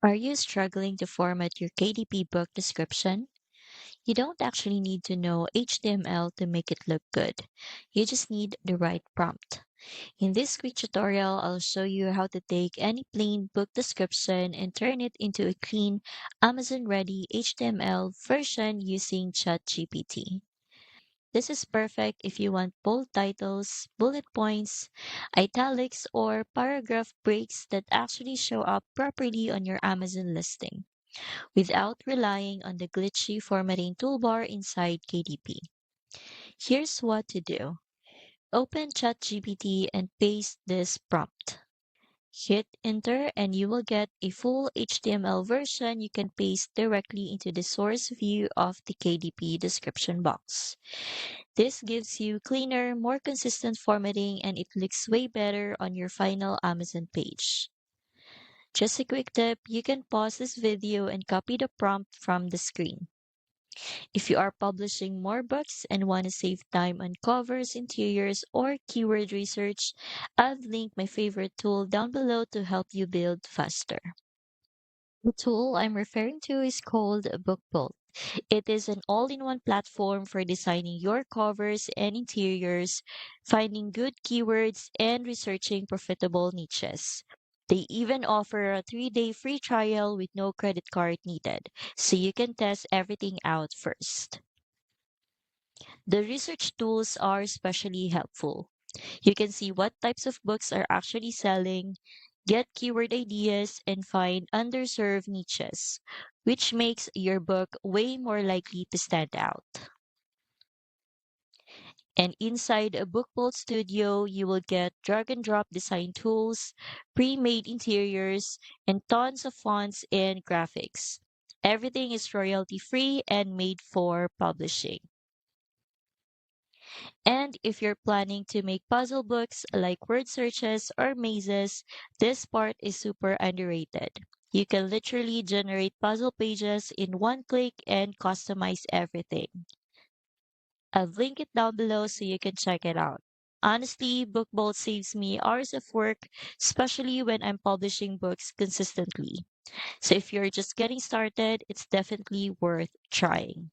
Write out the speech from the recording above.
Are you struggling to format your KDP book description? You don't actually need to know HTML to make it look good. You just need the right prompt. In this quick tutorial, I'll show you how to take any plain book description and turn it into a clean, Amazon-ready HTML version using ChatGPT. This is perfect if you want bold titles, bullet points, italics, or paragraph breaks that actually show up properly on your Amazon listing, without relying on the glitchy formatting toolbar inside KDP. Here's what to do. Open ChatGPT and paste this prompt. Hit enter and you will get a full HTML version you can paste directly into the source view of the KDP description box. This gives you cleaner, more consistent formatting and it looks way better on your final Amazon page. Just a quick tip, you can pause this video and copy the prompt from the screen. If you are publishing more books and want to save time on covers, interiors, or keyword research, I've linked my favorite tool down below to help you build faster. The tool I'm referring to is called BookBolt. It is an all-in-one platform for designing your covers and interiors, finding good keywords, and researching profitable niches. They even offer a 3-day free trial with no credit card needed, so you can test everything out first. The research tools are especially helpful. You can see what types of books are actually selling, get keyword ideas, and find underserved niches, which makes your book way more likely to stand out. And inside a BookBolt Studio, you will get drag and drop design tools, pre-made interiors, and tons of fonts and graphics. Everything is royalty free and made for publishing. And if you're planning to make puzzle books like word searches or mazes, this part is super underrated. You can literally generate puzzle pages in one click and customize everything. I've linked it down below so you can check it out. Honestly, BookBolt saves me hours of work, especially when I'm publishing books consistently. So if you're just getting started, it's definitely worth trying.